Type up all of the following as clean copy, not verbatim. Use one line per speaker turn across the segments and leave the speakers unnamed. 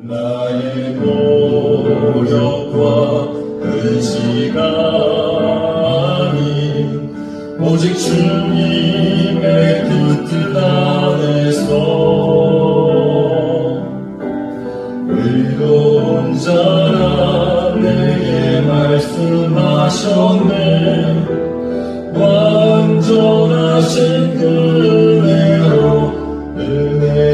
나의 노력과 의지가 아닌 오직 주님의 그 뜻 안에서 의로운 자라 내게 말씀하셨네. 완전하신 그 은혜로 은혜하리면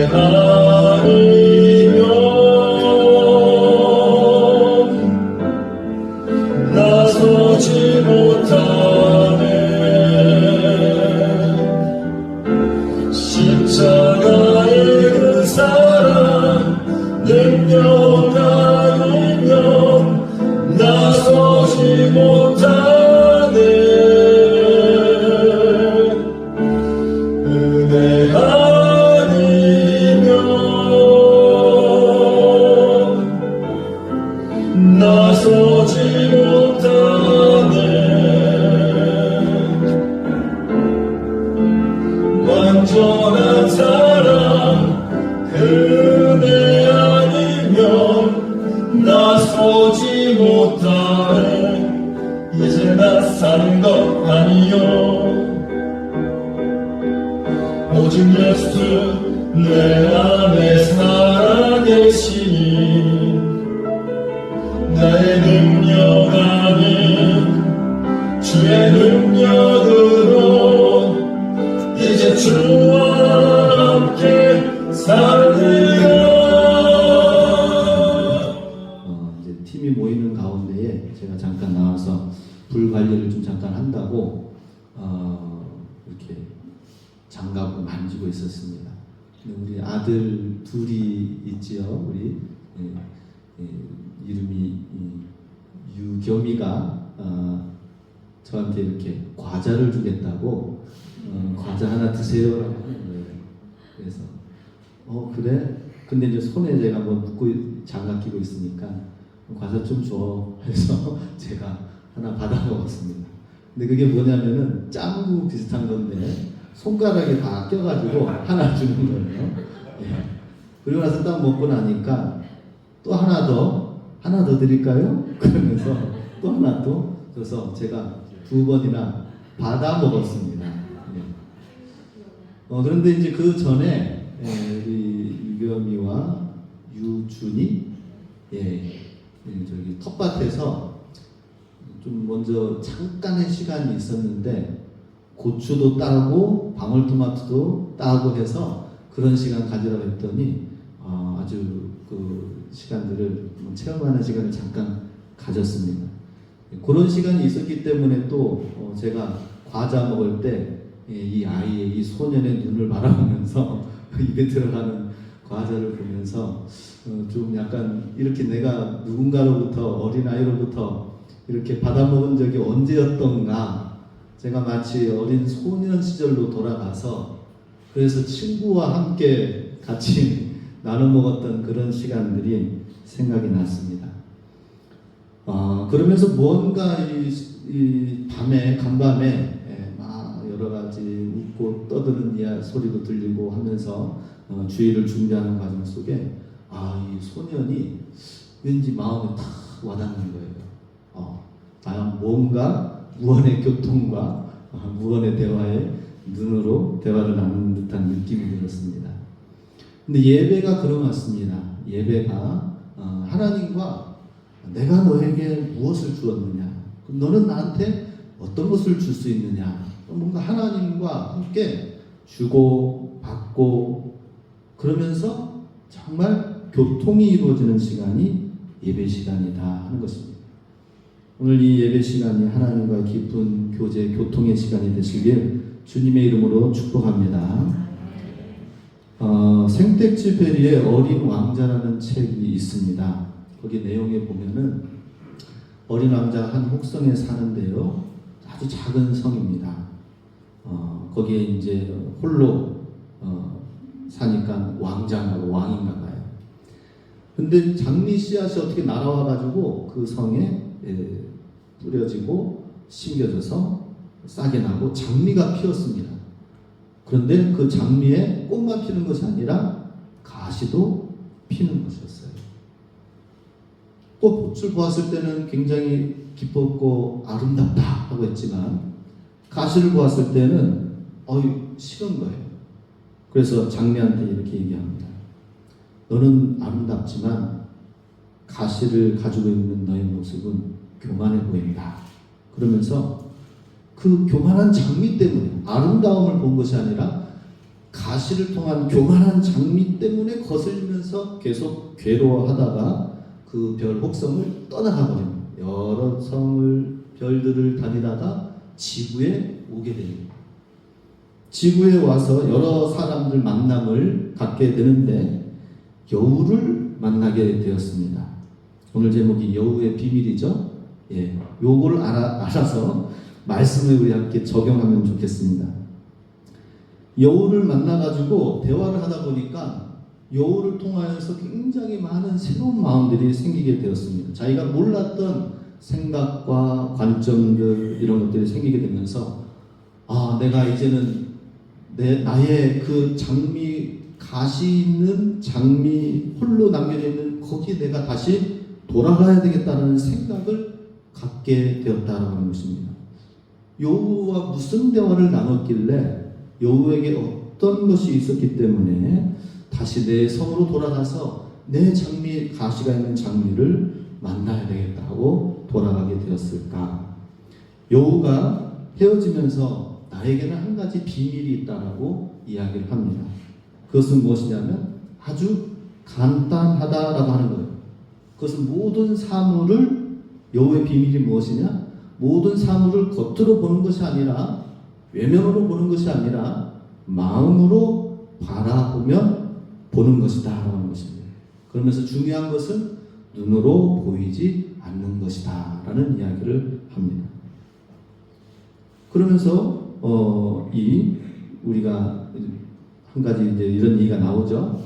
나서지 못하네. 십자가의 그 사랑 능력 아니면 나서지 못하네. 은혜 아니면 나서지 못하네. 완전한 사랑 그 은혜 아니면 나서지 못하네. 이제 나 사는 것 아니요 오직 예수 내 안에 살아계시니 나의 능력 아닌 주의 능력으로 이제 주와 함께 살리라.
이제 팀이 모이는 가운데에 제가 잠깐 나와서 불 관리를 좀 잠깐 한다고 이렇게 장갑을 만지고 있었습니다. 우리 아들 둘이 있지요. 우리 이름이 유겸이가 저한테 이렇게 과자를 주겠다고 과자 하나 드세요라고 하는 거예요. 그래서 그래? 근데 이제 손에 제가 뭐 묶고 장갑 끼고 있으니까 과자 좀 줘 해서 제가 하나 받아 먹었습니다. 근데 그게 뭐냐면은 짱구 비슷한 건데 손가락에 다 껴가지고 하나 주는 거예요. 예. 그리고 나서 딱 먹고 나니까 또 하나 더 드릴까요? 그러면서 또 하나 또 줘서 제가 2번이나 받아 먹었습니다. 예. 그런데 이제 그 전에 우리 유겸이와 유준이 저기 텃밭에서 좀 먼저 잠깐의 시간이 있었는데 고추도 따고 방울토마토도 따고 해서 그런 시간 가지라고 했더니 아주 그 시간들을 체험하는 시간을 잠깐 가졌습니다. 그런 시간이 있었기 때문에 또 제가 과자 먹을 때 이 아이의 이 소년의 눈을 바라보면서 입에 들어가는 과자를 보면서 좀 약간 이렇게 내가 누군가로부터 어린아이로부터 이렇게 받아먹은 적이 언제였던가, 제가 마치 어린 소년 시절로 돌아가서 그래서 친구와 함께 같이 나눠 먹었던 그런 시간들이 생각이 났습니다. 그러면서 뭔가 이 밤에 간밤에 막 여러 가지 웃고 떠드는 소리도 들리고 하면서 주의를 준비하는 과정 속에 이 소년이 왠지 마음에 탁 와닿는 거예요. 과연 뭔가 무언의 교통과 무언의 대화의 눈으로 대화를 나누는 듯한 느낌이 들었습니다. 근데 예배가 그런 것 같습니다. 예배가 하나님과 내가 너에게 무엇을 주었느냐, 너는 나한테 어떤 것을 줄 수 있느냐, 뭔가 하나님과 함께 주고 받고 그러면서 정말 교통이 이루어지는 시간이 예배 시간이다 하는 것입니다. 오늘 이 예배 시간이 하나님과 깊은 교제, 교통의 시간이 되시길 주님의 이름으로 축복합니다. 생텍쥐페리의 어린 왕자라는 책이 있습니다. 거기 내용에 보면은 어린 왕자가 한 혹성에 사는데요, 아주 작은 성입니다. 거기에 이제 홀로 사니까 왕인가 봐요. 근데 장미 씨앗이 어떻게 날아와가지고 그 성에 뿌려지고 심겨져서 싹이 나고 장미가 피었습니다. 그런데 그 장미에 꽃만 피는 것이 아니라 가시도 피는 것이었어요. 꽃을 보았을 때는 굉장히 기뻤고 아름답다 하고 했지만 가시를 보았을 때는 싫은 거예요. 그래서 장미한테 이렇게 얘기합니다. 너는 아름답지만 가시를 가지고 있는 너의 모습은 교만해 보인다. 그러면서 그 교만한 장미 때문에 아름다움을 본 것이 아니라 가시를 통한 교만한 장미 때문에 거슬리면서 계속 괴로워하다가 그 별 혹성을 떠나가 버립니다. 여러 성을 별들을 다니다가 지구에 오게 됩니다. 지구에 와서 여러 사람들 만남을 갖게 되는데 여우를 만나게 되었습니다. 오늘 제목이 여우의 비밀이죠. 예, 요걸 알아서 말씀을 우리 함께 적용하면 좋겠습니다. 여우를 만나가지고 대화를 하다 보니까 여우를 통하여서 굉장히 많은 새로운 마음들이 생기게 되었습니다. 자기가 몰랐던 생각과 관점들 이런 것들이 생기게 되면서 내가 이제는 나의 그 장미 가시 있는 장미 홀로 남겨져 있는 거기에 내가 다시 돌아가야 되겠다는 생각을 갖게 되었다라는 것입니다. 여우와 무슨 대화를 나눴길래 여우에게 어떤 것이 있었기 때문에 다시 내 성으로 돌아가서 내 장미 가시가 있는 장미를 만나야 되겠다 하고 돌아가게 되었을까? 여우가 헤어지면서 나에게는 한 가지 비밀이 있다라고 이야기를 합니다. 그것은 무엇이냐면 아주 간단하다라고 하는 거예요. 그것은 모든 사물을 여우의 비밀이 무엇이냐? 모든 사물을 겉으로 보는 것이 아니라 외면으로 보는 것이 아니라 마음으로 바라보면 보는 것이다 라는 것입니다. 그러면서 중요한 것은 눈으로 보이지 않는 것이다 라는 이야기를 합니다. 그러면서 우리가 한 가지 이제 이런 얘기가 나오죠.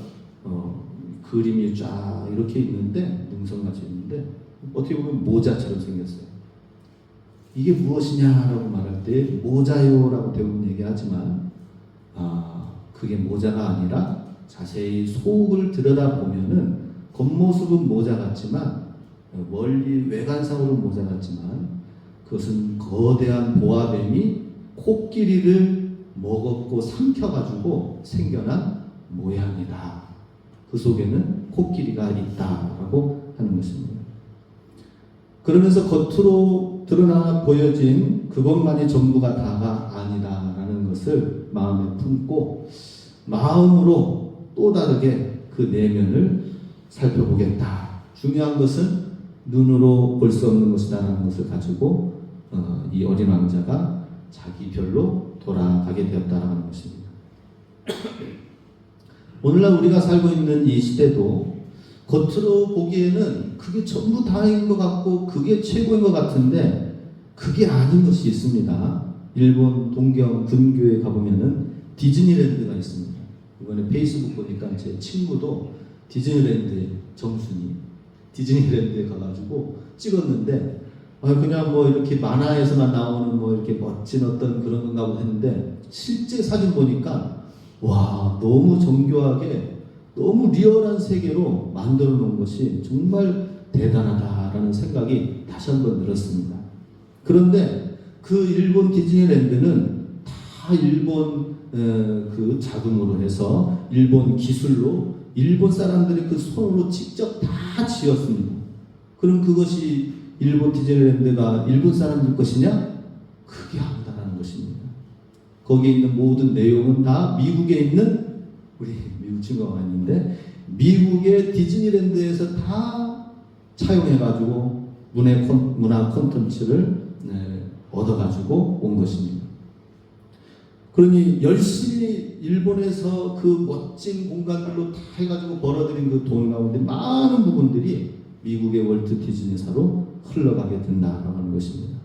그림이 쫙 이렇게 있는데 능선같이 있는데 어떻게 보면 모자처럼 생겼어요. 이게 무엇이냐라고 말할 때 모자요라고 대부분 얘기하지만 그게 모자가 아니라 자세히 속을 들여다보면은 겉모습은 모자 같지만 멀리 외관상으로 모자 같지만 그것은 거대한 보아뱀이 코끼리를 먹었고 삼켜가지고 생겨난 모양이다. 그 속에는 코끼리가 있다라고 하는 것입니다. 그러면서 겉으로 드러나 보여진 그것만이 전부가 다가 아니다라는 것을 마음에 품고 마음으로 또 다르게 그 내면을 살펴보겠다. 중요한 것은 눈으로 볼 수 없는 것이다라는 것을 가지고 이 어린 왕자가 자기 별로 돌아가게 되었다라는 것입니다. 오늘날 우리가 살고 있는 이 시대도 겉으로 보기에는 그게 전부 다인 것 같고 그게 최고인 것 같은데 그게 아닌 것이 있습니다. 일본 동경 근교에 가보면은 디즈니랜드가 있습니다. 이번에 페이스북 보니까 제 친구도 디즈니랜드에 정순이 디즈니랜드에 가가지고 찍었는데 그냥 뭐 이렇게 만화에서만 나오는 뭐 이렇게 멋진 어떤 그런 건가 보다 했는데 실제 사진 보니까 와 너무 정교하게 너무 리얼한 세계로 만들어 놓은 것이 정말 대단하다라는 생각이 다시 한번 들었습니다. 그런데 그 일본 디즈니랜드는 다 일본 그 자금으로 해서 일본 기술로 일본 사람들이 그 손으로 직접 다 지었습니다. 그럼 그것이 일본 디즈니랜드가 일본 사람들 것이냐? 그게 아니다라는 것입니다. 거기에 있는 모든 내용은 다 미국에 있는 우리 미국 친구가 있는데 미국의 디즈니랜드에서 다 차용해가지고 문화 콘텐츠를 얻어가지고 온 것입니다. 그러니 열심히 일본에서 그 멋진 공간들로 다 해가지고 벌어들인 그 돈 가운데 많은 부분들이 미국의 월트 디즈니사로 흘러가게 된다라고 하는 것입니다.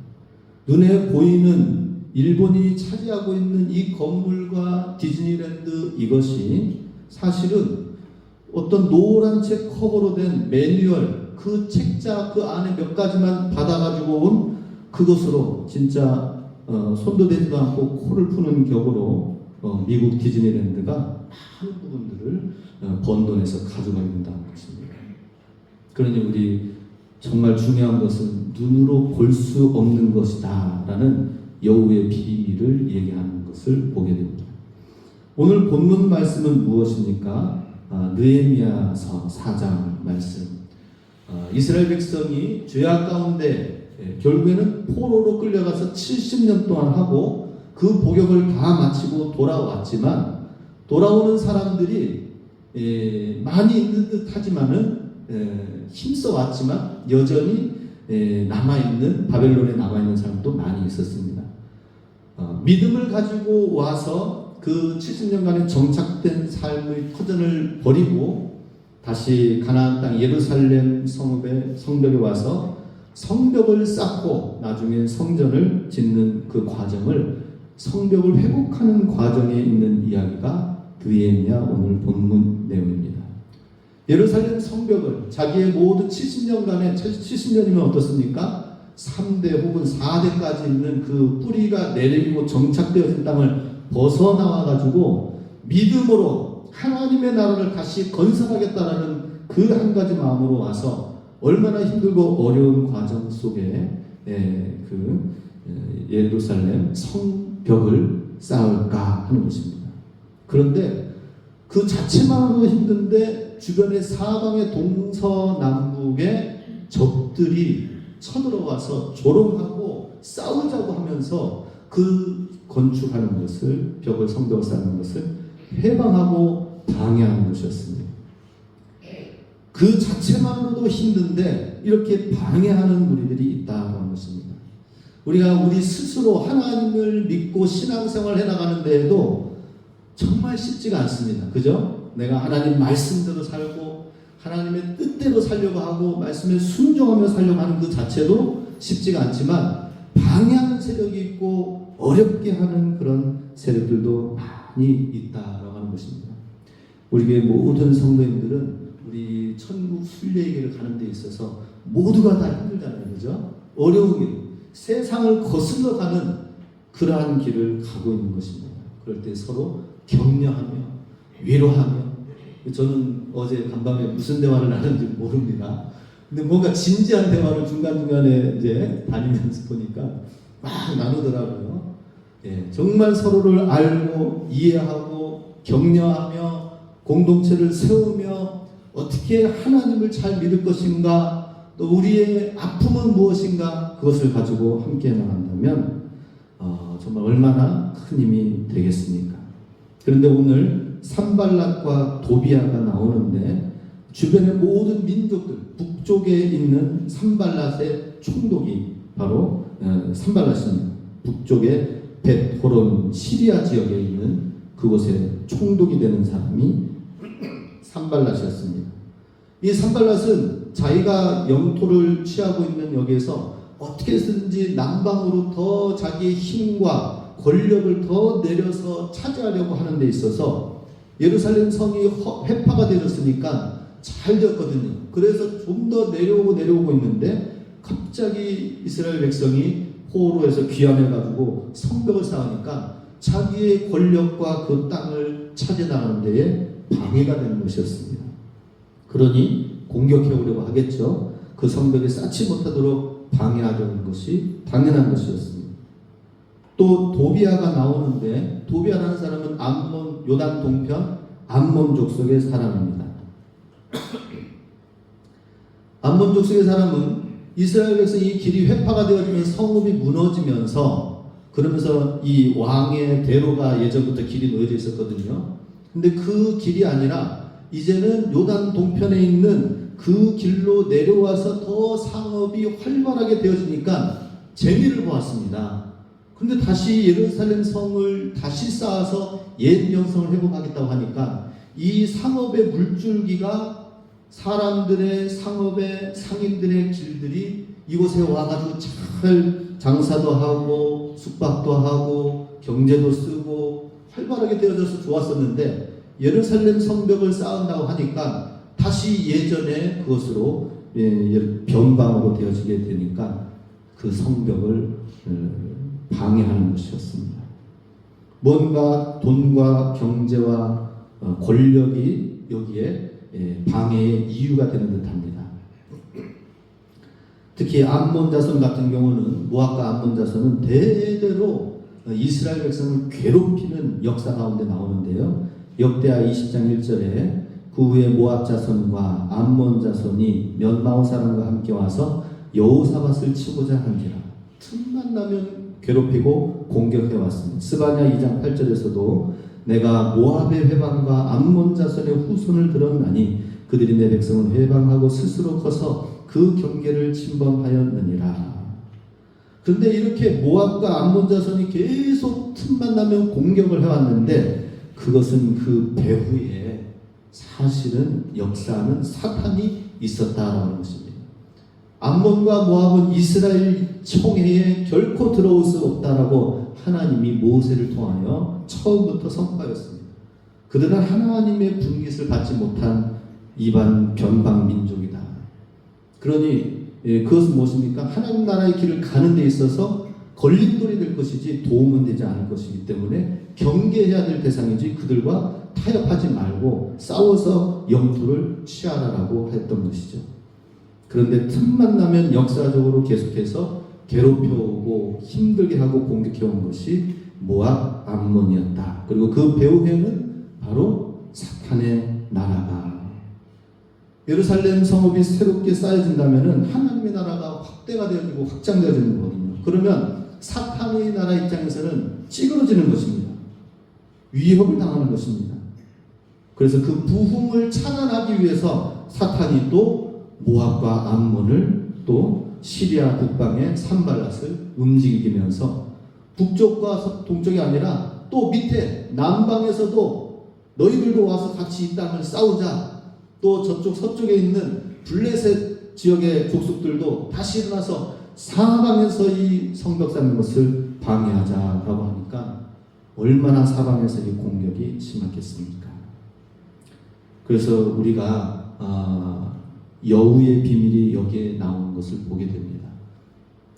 눈에 보이는 일본이 차지하고 있는 이 건물과 디즈니랜드 이것이 사실은 어떤 노란 책 커버로 된 매뉴얼 그 책자 그 안에 몇 가지만 받아가지고 온 그것으로 진짜 손도 대지도 않고 코를 푸는 격으로 미국 디즈니랜드가 많은 부분들을 번 돈에서 가져가게 된다는 것입니다. 그러니 우리 정말 중요한 것은 눈으로 볼 수 없는 것이다 라는 여호와의 비밀을 얘기하는 것을 보게 됩니다. 오늘 본문 말씀은 무엇입니까? 느헤미야서 4장 말씀. 이스라엘 백성이 죄악 가운데 결국에는 포로로 끌려가서 70년 동안 하고 그 복역을 다 마치고 돌아왔지만 돌아오는 사람들이 많이 있는 듯 하지만은 힘써 왔지만 여전히 남아있는 바벨론에 남아있는 사람도 많이 있었습니다. 믿음을 가지고 와서 그 70년간의 정착된 삶의 터전을 버리고 다시 가나안 땅 예루살렘 성벽에 와서 성벽을 쌓고 나중에 성전을 짓는 그 과정을 성벽을 회복하는 과정에 있는 이야기가 느헤미야 오늘 본문 내용입니다. 예루살렘 성벽을 자기의 모든 70년간의 70년이면 어떻습니까? 3대 혹은 4대까지 있는 그 뿌리가 내리고 정착되어진 땅을 벗어나와 가지고 믿음으로 하나님의 나라를 다시 건설하겠다라는 그 한 가지 마음으로 와서 얼마나 힘들고 어려운 과정 속에 예루살렘 성벽을 쌓을까 하는 것입니다. 그런데 그 자체만으로도 힘든데 주변의 사방의 동서남북의 적들이 쳐들어와서 조롱하고 싸우자고 하면서 그 건축하는 것을 성벽을 쌓는 것을 해방하고 방해하는 것이었습니다. 그 자체만으로도 힘든데 이렇게 방해하는 무리들이 있다고 하는 것입니다. 우리가 우리 스스로 하나님을 믿고 신앙생활을 해나가는 데에도 정말 쉽지가 않습니다. 그죠? 내가 하나님 말씀대로 살고 하나님의 뜻대로 살려고 하고 말씀에 순종하며 살려고 하는 그 자체도 쉽지가 않지만 방해하는 세력이 있고 어렵게 하는 그런 세력들도 많이 있다라고 하는 것입니다. 우리 교회 모든 성도님들은 우리 천국 순례길을 가는 데 있어서 모두가 다 힘들잖아요. 그죠? 어려운 길, 세상을 거슬러 가는 그러한 길을 가고 있는 것입니다. 그럴 때 서로 격려하며 위로하며, 저는 어제 간밤에 무슨 대화를 나눴는지 모릅니다. 근데 뭔가 진지한 대화를 중간중간에 이제 다니면서 보니까 막 나누더라고요. 정말 서로를 알고 이해하고 격려하며 공동체를 세우며 어떻게 하나님을 잘 믿을 것인가, 또 우리의 아픔은 무엇인가, 그것을 가지고 함께 나간다면 정말 얼마나 큰 힘이 되겠습니까? 그런데 오늘 산발랏과 도비아가 나오는데 주변의 모든 민족들, 북쪽에 있는 산발랏의 총독이 바로 산발랏입니다. 북쪽의 벳호론 시리아 지역에 있는 그곳에 총독이 되는 사람이 산발랏이었습니다. 이 산발랏은 자기가 영토를 취하고 있는 여기에서 어떻게 해서든지 남방으로 더 자기의 힘과 권력을 더 내려서 차지하려고 하는 데 있어서 예루살렘 성이 회파가 되었으니까 잘 되었거든요. 그래서 좀 더 내려오고 있는데 갑자기 이스라엘 백성이 포로에서 귀환해가지고 성벽을 쌓으니까 자기의 권력과 그 땅을 차지나가는 데에 방해가 되는 것이었습니다. 그러니 공격해오려고 하겠죠. 그 성벽에 쌓지 못하도록 방해하려는 것이 당연한 것이었습니다. 또 도비아가 나오는데, 도비아라는 사람은 암몬, 요단 동편 암몬 족속의 사람입니다. 암몬 족속의 사람은 이스라엘 백성이 길이 회파가 되어지면 성읍이 무너지면서, 그러면서 이 왕의 대로가 예전부터 길이 놓여져 있었거든요. 근데 그 길이 아니라 이제는 요단 동편에 있는 그 길로 내려와서 더 상업이 활발하게 되어지니까 재미를 보았습니다. 근데 다시 예루살렘 성을 다시 쌓아서 옛 영성을 회복하겠다고 하니까 이 상업의 물줄기가 사람들의 상업의 상인들의 길들이 이곳에 와가지고 잘 장사도 하고 숙박도 하고 경제도 쓰고 활발하게 되어져서 좋았었는데 예루살렘 성벽을 쌓은다고 하니까 다시 예전의 그것으로 변방으로 되어지게 되니까 그 성벽을 방해하는 것이었습니다. 뭔가 돈과 경제와 권력이 여기에 방해의 이유가 되는 듯합니다. 특히 암몬 자손 같은 경우는 모압과 암몬 자손은 대대로 이스라엘 백성을 괴롭히는 역사 가운데 나오는데요. 역대하 20장 1절에 그 후에 모압 자손과 암몬 자손이 몇 마오 사람과 함께 와서 여호사밧을 치고자 한지라. 틈만 나면 괴롭히고 공격해 왔습니다. 스바냐 2장 8절에서도 내가 모압의 회방과 암몬 자손의 후손을 들었나니 그들이 내 백성을 회방하고 스스로 커서 그 경계를 침범하였느니라. 그런데 이렇게 모압과 암몬 자손이 계속 틈만 나면 공격을 해왔는데 그것은 그 배후에 사실은 역사하는 사탄이 있었다라는 것입니다. 암몬과 모압은 이스라엘 총회에 결코 들어올 수 없다라고 하나님이 모세를 통하여 처음부터 선포하였습니다. 그들은 하나님의 분깃을 받지 못한 이반 변방 민족이다. 그러니 그것은 무엇입니까? 하나님 나라의 길을 가는 데 있어서 걸림돌이 될 것이지 도움은 되지 않을 것이기 때문에 경계해야 될 대상이지 그들과 타협하지 말고 싸워서 영토를 취하라라고 했던 것이죠. 그런데 틈만 나면 역사적으로 계속해서 괴롭혀오고 힘들게 하고 공격해온 것이 모압 암몬이었다. 그리고 그 배후에는 바로 사탄의 나라가 예루살렘 성읍이 새롭게 쌓여진다면 하나님의 나라가 확대가 되어지고 확장되어지는 거거든요. 그러면 사탄의 나라 입장에서는 찌그러지는 것입니다. 위협을 당하는 것입니다. 그래서 그 부흥을 찬양하기 위해서 사탄이 또 모압과 암몬을 또 시리아 북방의 산발랏을 움직이면서 북쪽과 동쪽이 아니라 또 밑에 남방에서도 너희들도 와서 같이 이 땅을 싸우자. 또 저쪽 서쪽에 있는 블레셋 지역의 족속들도 다시 일어나서 사방에서 이 성벽 쌓는 것을 방해하자라고 하니까 얼마나 사방에서 이 공격이 심했겠습니까? 그래서 우리가 여우의 비밀이 여기에 나오는 것을 보게 됩니다.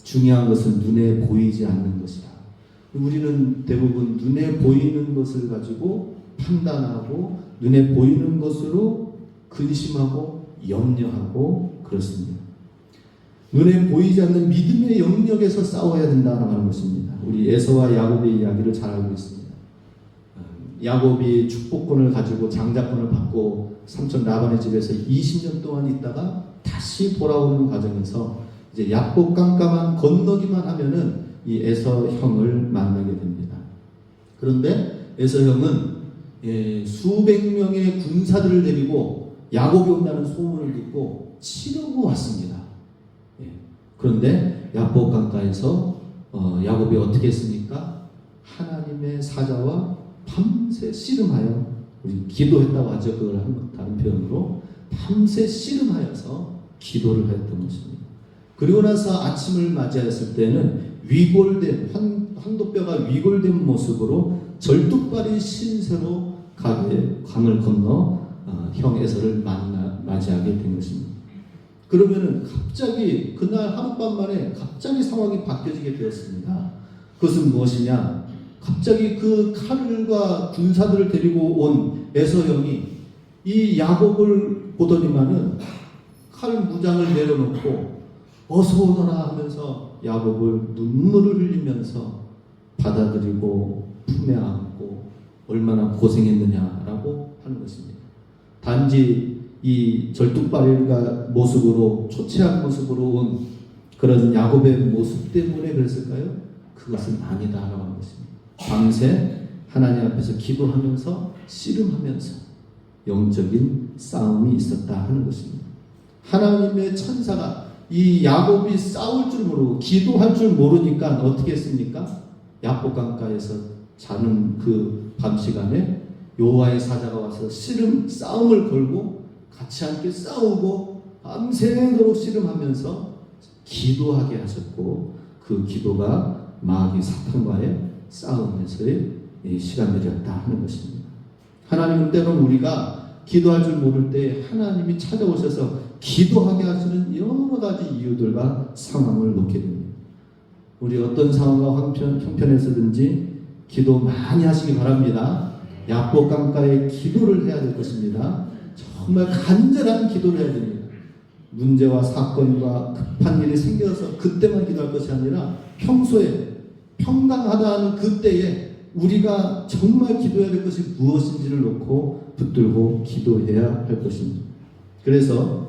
중요한 것은 눈에 보이지 않는 것이다. 우리는 대부분 눈에 보이는 것을 가지고 판단하고 눈에 보이는 것으로 근심하고 염려하고 그렇습니다. 눈에 보이지 않는 믿음의 영역에서 싸워야 된다고 하는 것입니다. 우리 에서와 야곱의 이야기를 잘 알고 있습니다. 야곱이 축복권을 가지고 장자권을 받고 삼촌 라반의 집에서 20년 동안 있다가 다시 돌아오는 과정에서 이제 야곱 깜깜한 건너기만 하면은 이 에서 형을 만나게 됩니다. 그런데 에서 형은 수백 명의 군사들을 데리고 야곱이 온다는 소문을 듣고 치려고 왔습니다. 그런데 야곱 강가에서 야곱이 어떻게 했습니까? 하나님의 사자와 밤새 씨름하여 우리 기도했다고 하죠. 그걸 다른 표현으로 밤새 씨름하여서 기도를 했던 것입니다. 그리고 나서 아침을 맞이했을 때는 위골된 황도뼈가 위골된 모습으로 절뚝발이 신세로 강을 건너 형 에서를 맞이하게 된 것입니다. 그러면은 갑자기 그날 하룻밤 만에 갑자기 상황이 바뀌어지게 되었습니다. 그것은 무엇이냐? 갑자기 그 칼과 군사들을 데리고 온 에서 형이 이 야곱을 보더니만은 칼 무장을 내려놓고 어서 오너라 하면서 야곱을 눈물을 흘리면서 받아들이고 품에 안고 얼마나 고생했느냐라고 하는 것입니다. 단지 이 절뚝발이가 모습으로 초췌한 모습으로 온 그런 야곱의 모습 때문에 그랬을까요? 그것은 아니다라고 하는 것입니다. 밤새 하나님 앞에서 기도하면서 씨름하면서 영적인 싸움이 있었다 하는 것입니다. 하나님의 천사가 이 야곱이 싸울 줄 모르고 기도할 줄 모르니까 어떻게 했습니까? 야곱 강가에서 자는 그 밤 시간에 여호와의 사자가 와서 싸움을 걸고 같이 함께 싸우고 밤새도록 씨름하면서 기도하게 하셨고 그 기도가 마귀 사탄과의 싸움에서의 시간들이었다 하는 것입니다. 하나님은 때론 우리가 기도할 줄 모를 때 하나님이 찾아오셔서 기도하게 하시는 여러 가지 이유들과 상황을 놓게 됩니다. 우리 어떤 상황과 형편에서든지 기도 많이 하시기 바랍니다. 야복 강가에 기도를 해야 될 것입니다. 정말 간절한 기도를 해야 됩니다. 문제와 사건과 급한 일이 생겨서 그때만 기도할 것이 아니라 평소에 평강하다는 그때에 우리가 정말 기도해야 될 것이 무엇인지를 놓고 붙들고 기도해야 할 것입니다. 그래서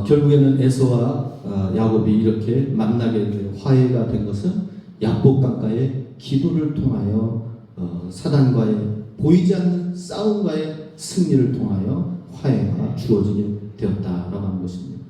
결국에는 에서와 야곱이 이렇게 만나게 된 화해가 된 것은 야복 강가의 기도를 통하여 사단과의 보이지 않는 싸움과의 승리를 통하여 화해가 주어지게 되었다라고 하는 것입니다.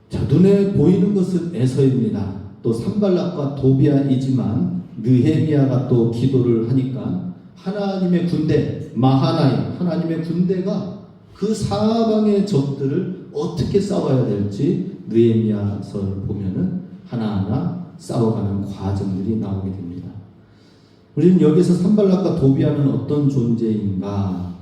자, 눈에 보이는 것은 에서입니다. 또 산발락과 도비아이지만 느헤미야가 또 기도를 하니까 하나님의 군대 마하나임 하나님의 군대가 그 사방의 적들을 어떻게 싸워야 될지 느헤미야서를 보면은 하나하나 싸워가는 과정들이 나오게 됩니다. 우리는 여기서 산발락과 도비아는 어떤 존재인가?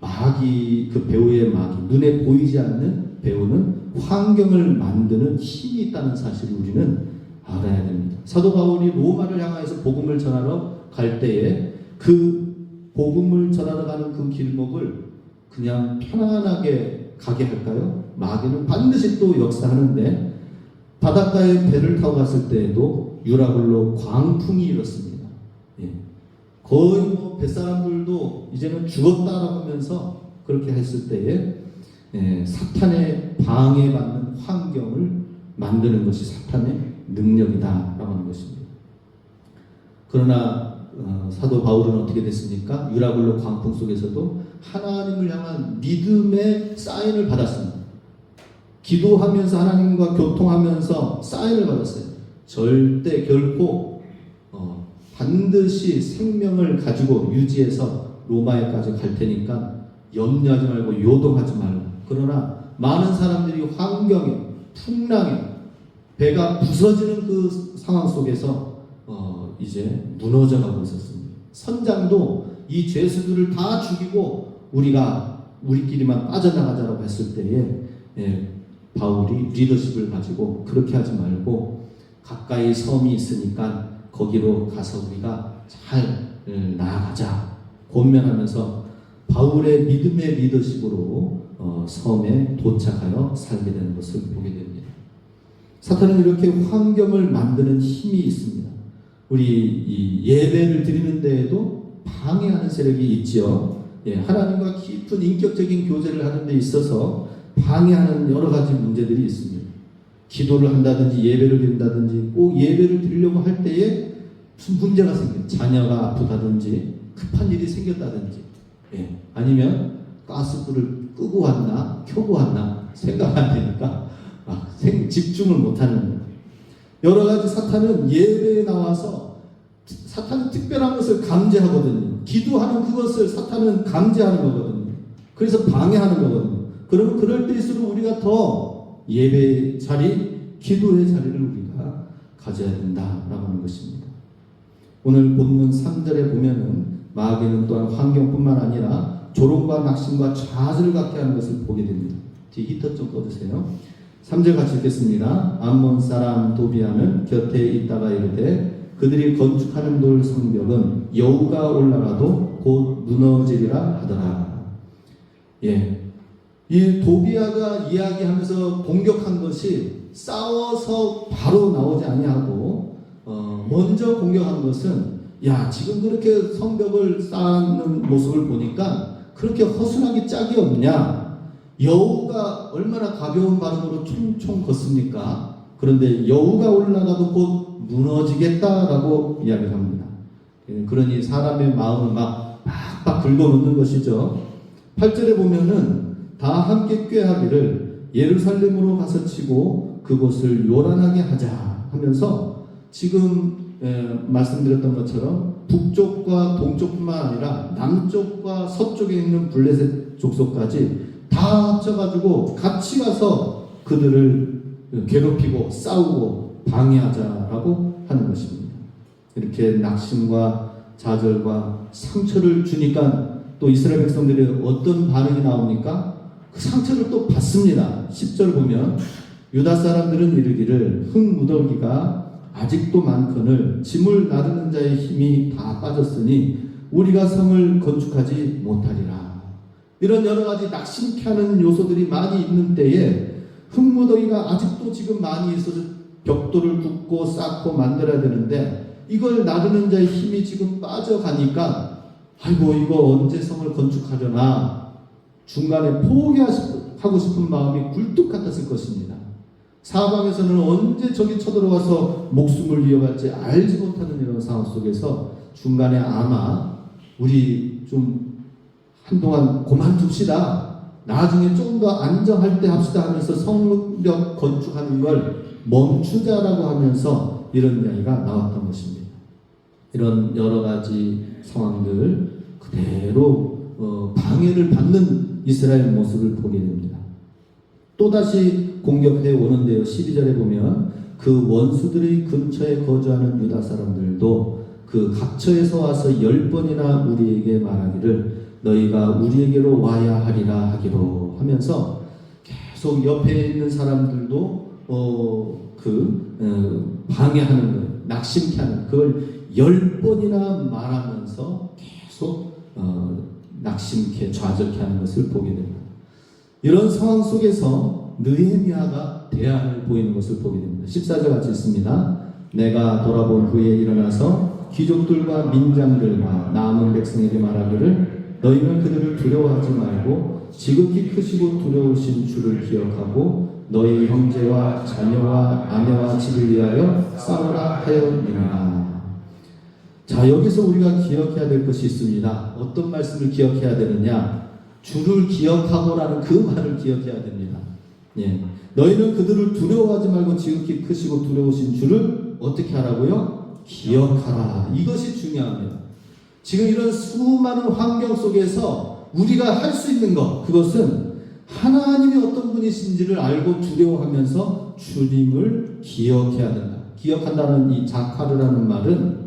마귀, 그 배우의 마귀, 눈에 보이지 않는 배우는 환경을 만드는 힘이 있다는 사실을 우리는 알아야 됩니다. 사도 바울이 로마를 향하여서 복음을 전하러 갈 때에 그 복음을 전하러 가는 그 길목을 그냥 편안하게 가게 할까요? 마귀는 반드시 또 역사하는데 바닷가에 배를 타고 갔을 때에도 유라굴로 광풍이 일었습니다. 예. 거의 뭐 뱃사람들도 이제는 죽었다라고 하면서 그렇게 했을 때에 사탄의 방해받는 환경을 만드는 것이 사탄의 능력이다라고 하는 것입니다. 그러나 사도 바울은 어떻게 됐습니까? 유라굴로 광풍 속에서도 하나님을 향한 믿음의 사인을 받았습니다. 기도하면서 하나님과 교통하면서 사인을 받았어요. 절대 결코 반드시 생명을 가지고 유지해서 로마에까지 갈 테니까 염려하지 말고 요동하지 말고. 그러나 많은 사람들이 환경에 풍랑에 배가 부서지는 그 상황 속에서 이제 무너져가고 있었습니다. 선장도 이 죄수들을 다 죽이고 우리끼리만 빠져나가자라고 했을 때에 바울이 리더십을 가지고 그렇게 하지 말고 가까이 섬이 있으니까 거기로 가서 우리가 잘 나아가자 권면하면서 바울의 믿음의 리더십으로 섬에 도착하여 살게 되는 것을 보게 됩니다. 사탄은 이렇게 환경을 만드는 힘이 있습니다. 우리 이 예배를 드리는 데에도 방해하는 세력이 있지요. 하나님과 깊은 인격적인 교제를 하는 데 있어서 방해하는 여러 가지 문제들이 있습니다. 기도를 한다든지 예배를 드린다든지 꼭 예배를 드리려고 할 때에 무슨 문제가 생겨요. 자녀가 아프다든지 급한 일이 생겼다든지 아니면 가스불을 끄고 왔나 켜고 왔나 생각 안 되니까 집중을 못하는 거예요. 여러 가지 사탄은 예배에 나와서 사탄은 특별한 것을 감지하거든요. 기도하는 그것을 사탄은 감지하는 거거든요. 그래서 방해하는 거거든요. 그러면 그럴 때일수록 우리가 더 예배의 자리, 기도의 자리를 우리가 가져야 된다라고 하는 것입니다. 오늘 본문 3절에 보면은 마귀는 또한 환경뿐만 아니라 조롱과 낙심과 좌절을 갖게 하는 것을 보게 됩니다. 뒤 히터 좀 꺼주세요. 3절 같이 읽겠습니다. 암몬 사람 도비아는 곁에 있다가 이르되 그들이 건축하는 돌 성벽은 여우가 올라가도 곧 무너지리라 하더라. 이 도비아가 이야기하면서 공격한 것이 싸워서 바로 나오지 아니하고 먼저 공격한 것은 지금 그렇게 성벽을 쌓는 모습을 보니까 그렇게 허술하게 짝이 없냐? 여우가 얼마나 가벼운 발음으로 총총 걷습니까? 그런데 여우가 올라가도 곧 무너지겠다라고 이야기를 합니다. 그러니 사람의 마음을 막 긁어놓는 것이죠. 8절에 보면은 다 함께 꾀하기를 예루살렘으로 가서 치고 그곳을 요란하게 하자 하면서 지금 말씀드렸던 것처럼 북쪽과 동쪽뿐만 아니라 남쪽과 서쪽에 있는 블레셋 족속까지 다 합쳐가지고 같이 가서 그들을 괴롭히고 싸우고 방해하자라고 하는 것입니다. 이렇게 낙심과 좌절과 상처를 주니까 또 이스라엘 백성들이 어떤 반응이 나옵니까? 그 상처를 또 받습니다. 10절 보면 유다 사람들은 이르기를 흙 무더기가 아직도 많거늘 짐을 나르는 자의 힘이 다 빠졌으니 우리가 성을 건축하지 못하리라. 이런 여러 가지 낙심케 하는 요소들이 많이 있는 때에 흙무더기가 아직도 지금 많이 있어서 벽돌을 굽고 쌓고 만들어야 되는데 이걸 나르는 자의 힘이 지금 빠져가니까 아이고 이거 언제 성을 건축하려나 중간에 포기하고 싶은 마음이 굴뚝 같았을 것입니다. 사방에서는 언제 적이 쳐들어와서 목숨을 위협할지 알지 못하는 이런 상황 속에서 중간에 아마 우리 좀 한동안 그만둡시다. 나중에 좀 더 안정할 때 합시다 하면서 성벽 건축하는 걸 멈추자라고 하면서 이런 이야기가 나왔던 것입니다. 이런 여러 가지 상황들 그대로 방해를 받는 이스라엘 모습을 보게 됩니다. 또다시 공격해 오는데요. 12절에 보면 그 원수들의 근처에 거주하는 유다 사람들도 그 각처에서 와서 10번이나 우리에게 말하기를 너희가 우리에게로 와야 하리라 하기로 하면서 계속 옆에 있는 사람들도 방해하는 거예요. 낙심케 하는 그걸 10번이나 말하면서 계속 낙심케 좌절케 하는 것을 보게 됩니다. 이런 상황 속에서 느헤미야가 대안을 보이는 것을 보게 됩니다. 14절 같이 있습니다. 내가 돌아본 후에 일어나서 귀족들과 민장들과 남은 백성에게 말하기를 너희는 그들을 두려워하지 말고 지극히 크시고 두려우신 주를 기억하고 너희 형제와 자녀와 아내와 집을 위하여 싸우라 하였느니라. 자, 여기서 우리가 기억해야 될 것이 있습니다. 어떤 말씀을 기억해야 되느냐? 주를 기억하고라는 그 말을 기억해야 됩니다. 예. 너희는 그들을 두려워하지 말고 지극히 크시고 두려우신 주를 어떻게 하라고요? 기억하라. 이것이 중요합니다. 지금 이런 수많은 환경 속에서 우리가 할 수 있는 것, 그것은 하나님이 어떤 분이신지를 알고 두려워하면서 주님을 기억해야 된다. 기억한다는 이 자카르라는 말은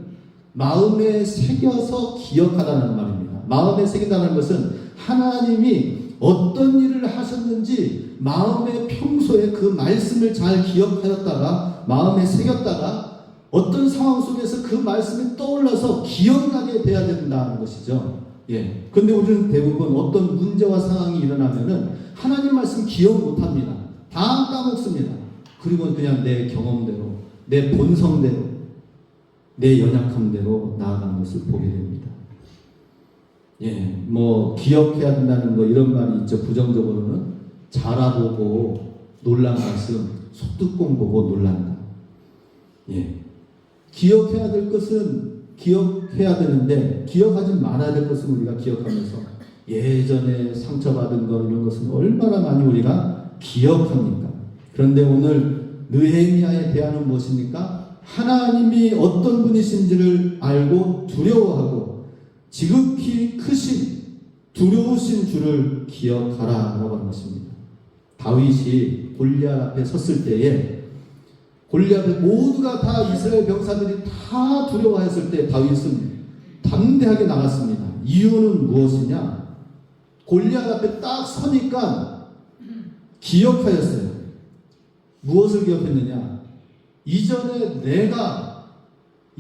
마음에 새겨서 기억하다는 말입니다. 마음에 새긴다는 것은 하나님이 어떤 일을 하셨는지 마음에 평소에 그 말씀을 잘 기억하였다가 마음에 새겼다가 어떤 상황 속에서 그 말씀이 떠올라서 기억나게 돼야 된다는 것이죠. 예. 근데 우리는 대부분 어떤 문제와 상황이 일어나면은 하나님 말씀 기억 못 합니다. 다 까먹습니다. 그리고 그냥 내 경험대로, 내 본성대로, 내 연약함대로 나아가는 것을 보게 됩니다. 예. 기억해야 된다는 거 이런 말이 있죠. 부정적으로는 자라보고 놀란 말씀, 속뜻공 보고 놀란다. 예. 기억해야 될 것은 기억해야 되는데 기억하지 말아야 될 것은 우리가 기억하면서 예전에 상처받은 것 이런 것은 얼마나 많이 우리가 기억합니까? 그런데 오늘 느헤미야의 대안은 무엇입니까? 하나님이 어떤 분이신지를 알고 두려워하고 지극히 크신 두려우신 주를 기억하라라고 하는 것입니다. 다윗이 골리앗 앞에 섰을 때에 골리앗을 모두가 다 이스라엘 병사들이 다 두려워했을 때 다윗은 담대하게 나갔습니다. 이유는 무엇이냐? 골리앗 앞에 딱 서니까 기억하였어요. 무엇을 기억했느냐? 이전에 내가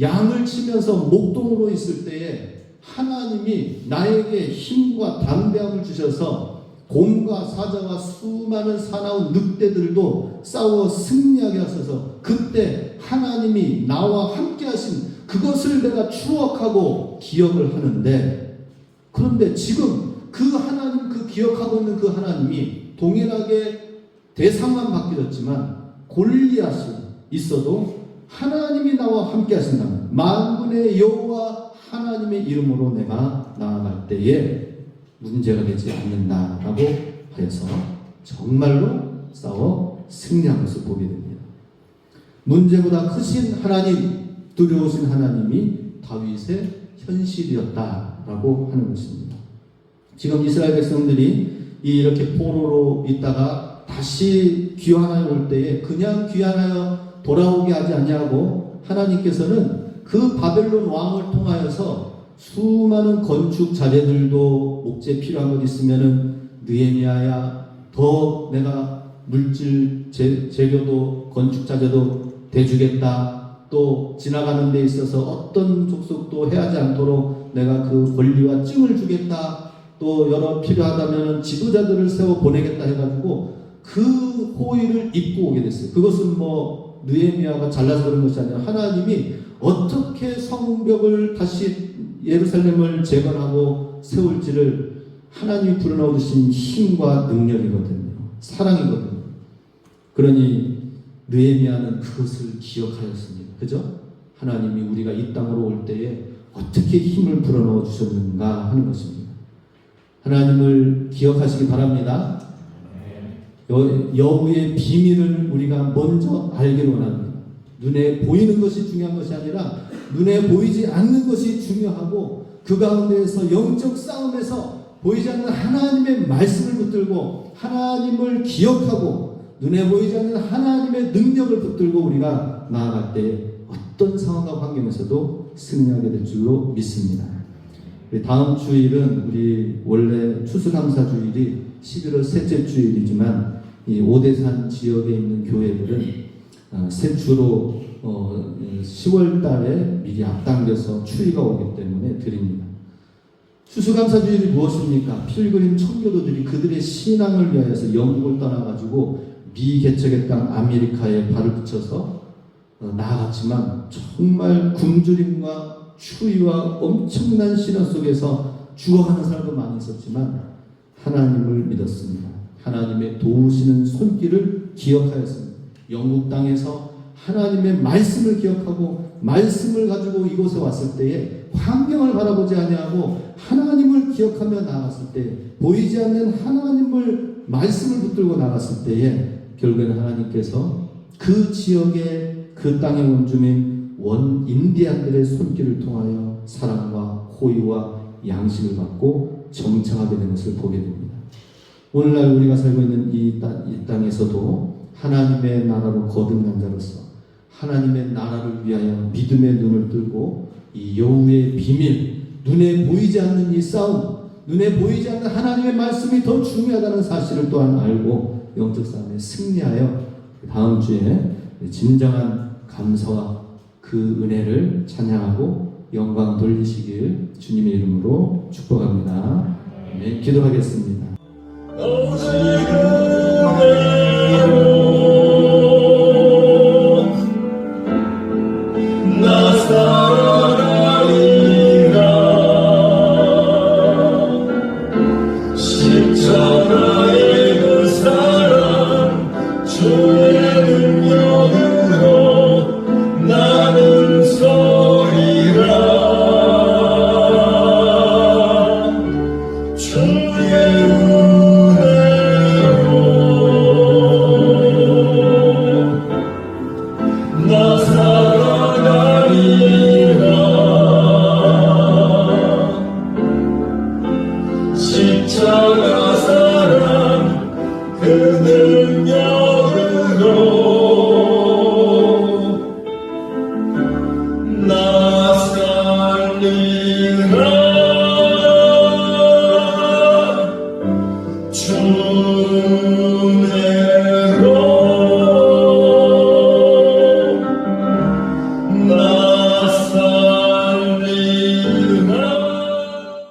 양을 치면서 목동으로 있을 때에 하나님이 나에게 힘과 담대함을 주셔서 곰과 사자와 수많은 사나운 늑대들도 싸워 승리하게 하셔서 그때 하나님이 나와 함께 하신 그것을 내가 추억하고 기억을 하는데, 그런데 지금 그 하나님, 그 기억하고 있는 그 하나님이 동일하게 대상만 바뀌었지만 골리앗이 있어도 하나님이 나와 함께 하신다면 만군의 여호와 하나님의 이름으로 내가 나아갈 때에 문제가 되지 않는다라고 해서 정말로 싸워 승리한 것을 보게 됩니다. 문제보다 크신 하나님, 두려우신 하나님이 다윗의 현실이었다라고 하는 것입니다. 지금 이스라엘 백성들이 이렇게 포로로 있다가 다시 귀환하여 올 때에 그냥 귀환하여 돌아오게 하지 아니하고 하나님께서는 그 바벨론 왕을 통하여서 수많은 건축 자재들도 목재 필요한 것 있으면은 느헤미야야 더 내가 물질 재료도 건축 자재도 대주겠다 또 지나가는 데 있어서 어떤 족속도 해하지 않도록 내가 그 권리와 증을 주겠다. 또 여러 필요하다면 지도자들을 세워 보내겠다 해가지고 그 호의를 입고 오게 됐어요. 그것은 뭐 느헤미야가 잘나서 그런 것이 아니라 하나님이 어떻게 성벽을 다시 예루살렘을 재건하고 세울지를 하나님이 불어넣어 주신 힘과 능력이거든요. 사랑이거든요. 그러니 느헤미야는 그것을 기억하였습니다. 그죠? 하나님이 우리가 이 땅으로 올 때에 어떻게 힘을 불어넣어 주셨는가 하는 것입니다. 하나님을 기억하시기 바랍니다. 여호의 비밀을 우리가 먼저 알기를 원합니다. 눈에 보이는 것이 중요한 것이 아니라 눈에 보이지 않는 것이 중요하고 그 가운데에서 영적 싸움에서 보이지 않는 하나님의 말씀을 붙들고 하나님을 기억하고 눈에 보이지 않는 하나님의 능력을 붙들고 우리가 나아갈 때 어떤 상황과 환경에서도 승리하게 될 줄로 믿습니다. 다음 주일은 우리 원래 추수감사주일이 11월 셋째 주일이지만 이 오대산 지역에 있는 교회들은 새 주로 10월 달에 미리 앞당겨서 추위가 오기 때문에 드립니다. 추수감사주일이 무엇입니까? 필그림 청교도들이 그들의 신앙을 위하여서 영국을 떠나가지고 미개척의 땅 아메리카에 발을 붙여서 나아갔지만 정말 굶주림과 추위와 엄청난 시련 속에서 죽어가는 사람도 많이 있었지만 하나님을 믿었습니다. 하나님의 도우시는 손길을 기억하였습니다. 영국 땅에서 하나님의 말씀을 기억하고 말씀을 가지고 이곳에 왔을 때에 환경을 바라보지 아니하고 하나님을 기억하며 나갔을 때 보이지 않는 하나님을 말씀을 붙들고 나갔을 때에 결국에는 하나님께서 그 지역의 그 땅의 원주민 인디안들의 손길을 통하여 사랑과 호의와 양식을 받고 정착하게 되는 것을 보게 됩니다. 오늘날 우리가 살고 있는 이 땅에서도 하나님의 나라로 거듭난 자로서 하나님의 나라를 위하여 믿음의 눈을 뜨고 이 여호와의 비밀, 눈에 보이지 않는 이 싸움, 눈에 보이지 않는 하나님의 말씀이 더 중요하다는 사실을 또한 알고 영적 싸움에 승리하여 다음 주에 진정한 감사와 그 은혜를 찬양하고 영광 돌리시길 주님의 이름으로 축복합니다. 네, 기도하겠습니다.
오직 은혜